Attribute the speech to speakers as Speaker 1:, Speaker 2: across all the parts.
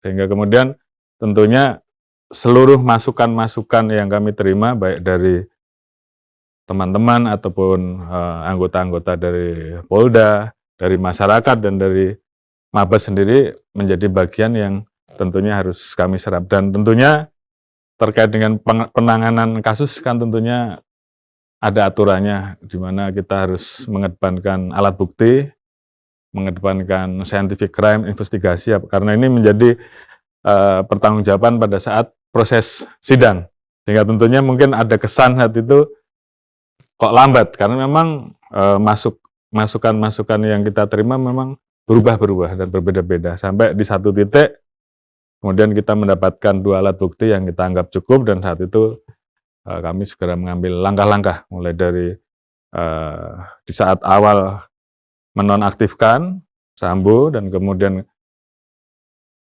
Speaker 1: Sehingga kemudian tentunya seluruh masukan-masukan yang kami terima baik dari teman-teman ataupun anggota-anggota dari Polda, dari masyarakat dan dari Mabes sendiri menjadi bagian yang tentunya harus kami serap. Dan tentunya terkait dengan penanganan kasus kan tentunya ada aturannya, di mana kita harus mengedepankan alat bukti, mengedepankan scientific crime investigasi, karena ini menjadi pertanggungjawaban pada saat proses sidang. Sehingga tentunya mungkin ada kesan saat itu kok lambat, karena memang masukan-masukan yang kita terima memang berubah-berubah dan berbeda-beda. Sampai di satu titik, kemudian kita mendapatkan 2 alat bukti yang kita anggap cukup, dan saat itu kami segera mengambil langkah-langkah, mulai dari di saat awal menonaktifkan Sambo, dan kemudian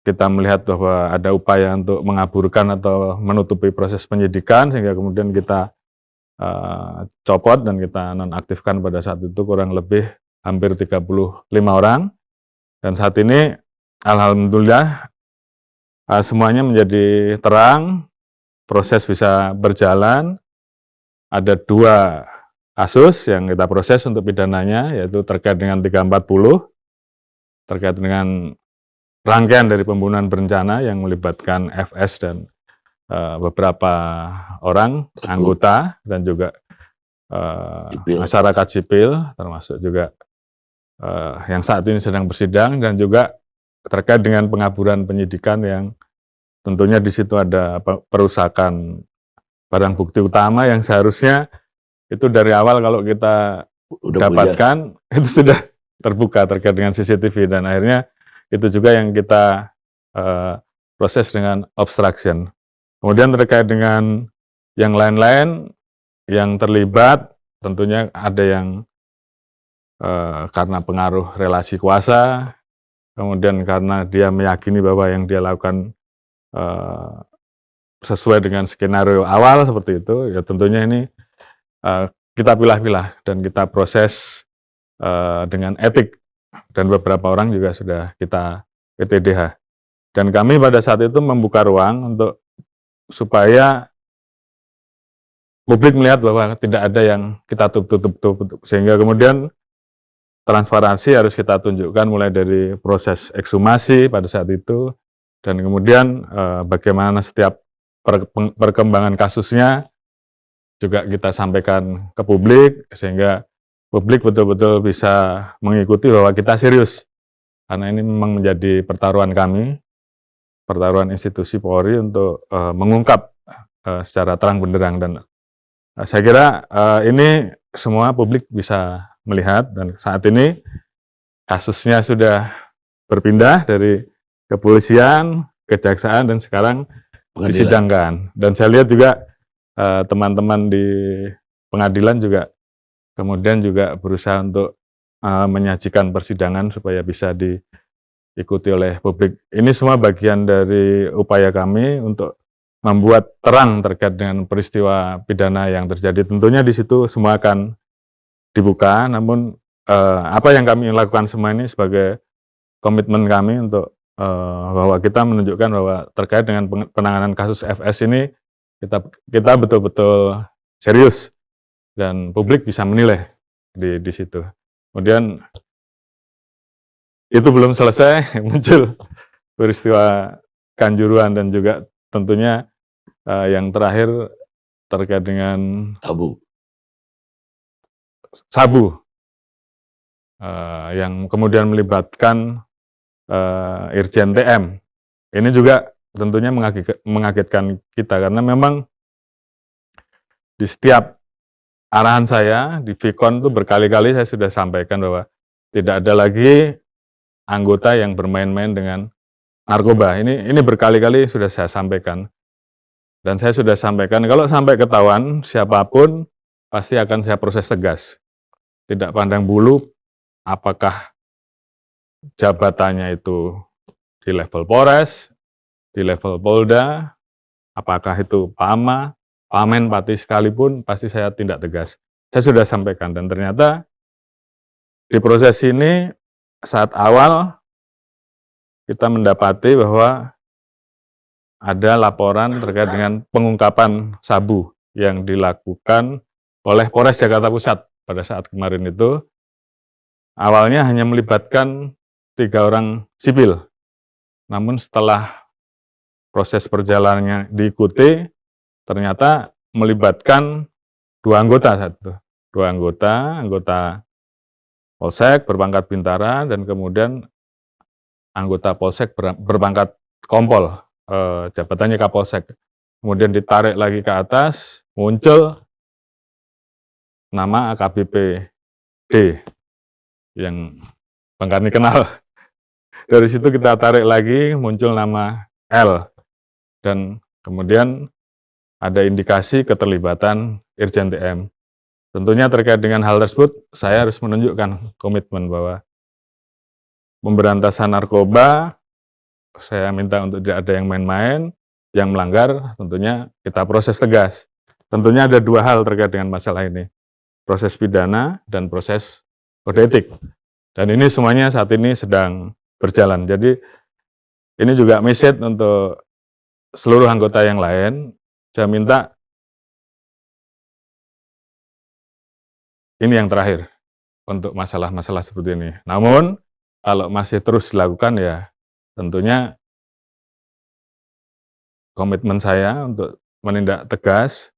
Speaker 1: kita melihat bahwa ada upaya untuk mengaburkan atau menutupi proses penyidikan, sehingga kemudian kita copot dan kita nonaktifkan pada saat itu kurang lebih hampir 35 orang. Dan saat ini alhamdulillah semuanya menjadi terang, proses bisa berjalan. Ada 2 kasus yang kita proses untuk pidananya, yaitu terkait dengan 340, terkait dengan rangkaian dari pembunuhan berencana yang melibatkan FS dan beberapa orang anggota dan juga masyarakat sipil, termasuk juga yang saat ini sedang bersidang, dan juga terkait dengan pengaburan penyidikan yang tentunya di situ ada perusakan barang bukti utama yang seharusnya itu dari awal kalau kita dapatkan itu sudah terbuka terkait dengan CCTV, dan akhirnya itu juga yang kita proses dengan obstruction. Kemudian terkait dengan yang lain-lain yang terlibat, tentunya ada yang karena pengaruh relasi kuasa, kemudian karena dia meyakini bahwa yang dia lakukan sesuai dengan skenario awal seperti itu, ya tentunya ini kita pilah-pilah dan kita proses dengan etik, dan beberapa orang juga sudah kita PTDH. Dan kami pada saat itu membuka ruang untuk supaya publik melihat bahwa tidak ada yang kita tutup, sehingga kemudian transparansi harus kita tunjukkan mulai dari proses ekshumasi pada saat itu, dan kemudian bagaimana setiap perkembangan kasusnya juga kita sampaikan ke publik, sehingga publik betul-betul bisa mengikuti bahwa kita serius. Karena ini memang menjadi pertaruhan kami, pertaruhan institusi Polri untuk mengungkap secara terang benderang, dan saya kira ini semua publik bisa melihat, dan saat ini kasusnya sudah berpindah dari kepolisian, kejaksaan, dan sekarang disidangkan. Dan saya lihat juga teman-teman di pengadilan juga kemudian juga berusaha untuk menyajikan persidangan supaya bisa diikuti oleh publik. Ini semua bagian dari upaya kami untuk membuat terang terkait dengan peristiwa pidana yang terjadi. Tentunya di situ semua akan dibuka, namun apa yang kami lakukan semua ini sebagai komitmen kami untuk bahwa kita menunjukkan bahwa terkait dengan penanganan kasus FS ini kita betul-betul serius, dan publik bisa menilai di situ. Kemudian itu belum selesai, muncul peristiwa Kanjuruhan, dan juga tentunya yang terakhir terkait dengan Sabu yang kemudian melibatkan Irjen TM. Ini juga tentunya mengagetkan kita, karena memang di setiap arahan saya di Vicon itu berkali-kali saya sudah sampaikan bahwa tidak ada lagi anggota yang bermain-main dengan narkoba. Ini berkali-kali sudah saya sampaikan, dan saya sudah sampaikan kalau sampai ketahuan siapapun pasti akan saya proses tegas, tidak pandang bulu apakah jabatannya itu di level Polres, di level Polda, apakah itu Pama, Pamen, Pati sekalipun, pasti saya tindak tegas. Saya sudah sampaikan, dan ternyata di proses ini saat awal kita mendapati bahwa ada laporan terkait dengan pengungkapan sabu yang dilakukan oleh Polres Jakarta Pusat pada saat kemarin itu. Awalnya hanya melibatkan 3 orang sipil, namun setelah proses perjalanannya diikuti, ternyata melibatkan 2 anggota anggota Polsek berpangkat Bintara dan kemudian anggota Polsek berpangkat Kompol, jabatannya Kapolsek. Kemudian ditarik lagi ke atas, muncul nama AKBP D yang Bang Karni kenal. Dari situ kita tarik lagi, muncul nama L, dan kemudian ada indikasi keterlibatan Irjen TM. Tentunya terkait dengan hal tersebut, saya harus menunjukkan komitmen bahwa pemberantasan narkoba, saya minta untuk tidak ada yang main-main, yang melanggar tentunya kita proses tegas. Tentunya ada 2 hal terkait dengan masalah ini, proses pidana dan proses kode etik. Dan ini semuanya saat ini sedang berjalan. Jadi ini juga message untuk seluruh anggota yang lain. Saya minta ini yang terakhir untuk masalah-masalah seperti ini. Namun kalau masih terus dilakukan, ya tentunya komitmen saya untuk menindak tegas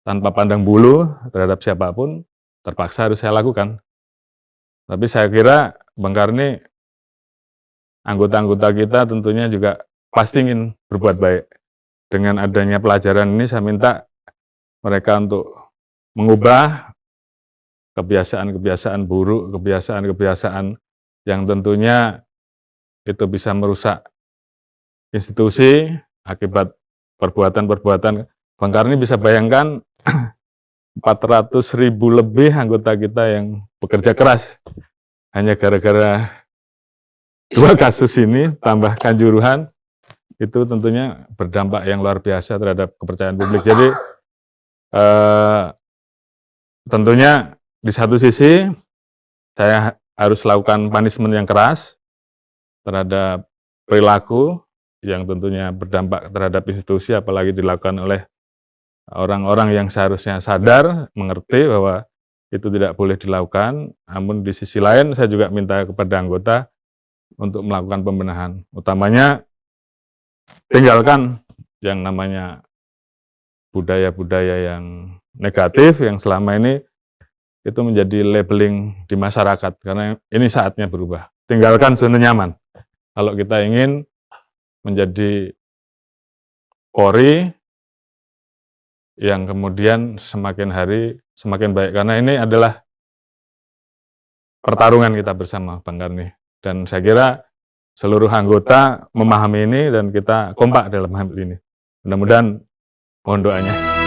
Speaker 1: tanpa pandang bulu terhadap siapapun terpaksa harus saya lakukan. Tapi saya kira Bang Karni, anggota-anggota kita tentunya juga pasti ingin berbuat baik. Dengan adanya pelajaran ini saya minta mereka untuk mengubah kebiasaan-kebiasaan buruk, kebiasaan-kebiasaan yang tentunya itu bisa merusak institusi akibat perbuatan-perbuatan. Bang Karni bisa bayangkan 400.000 lebih anggota kita yang bekerja keras hanya gara-gara 2 kasus ini tambah Kanjuruhan, itu tentunya berdampak yang luar biasa terhadap kepercayaan publik. Jadi tentunya di satu sisi saya harus lakukan punishment yang keras terhadap perilaku yang tentunya berdampak terhadap institusi, apalagi dilakukan oleh orang-orang yang seharusnya sadar, mengerti bahwa itu tidak boleh dilakukan. Namun di sisi lain saya juga minta kepada anggota untuk melakukan pembenahan, utamanya tinggalkan yang namanya budaya-budaya yang negatif yang selama ini itu menjadi labeling di masyarakat, karena ini saatnya berubah. Tinggalkan zona nyaman. Kalau kita ingin menjadi Polri yang kemudian semakin hari semakin baik, karena ini adalah pertarungan kita bersama, Bang Karni. Dan saya kira seluruh anggota memahami ini dan kita kompak dalam hal ini. Mudah-mudahan mohon doanya.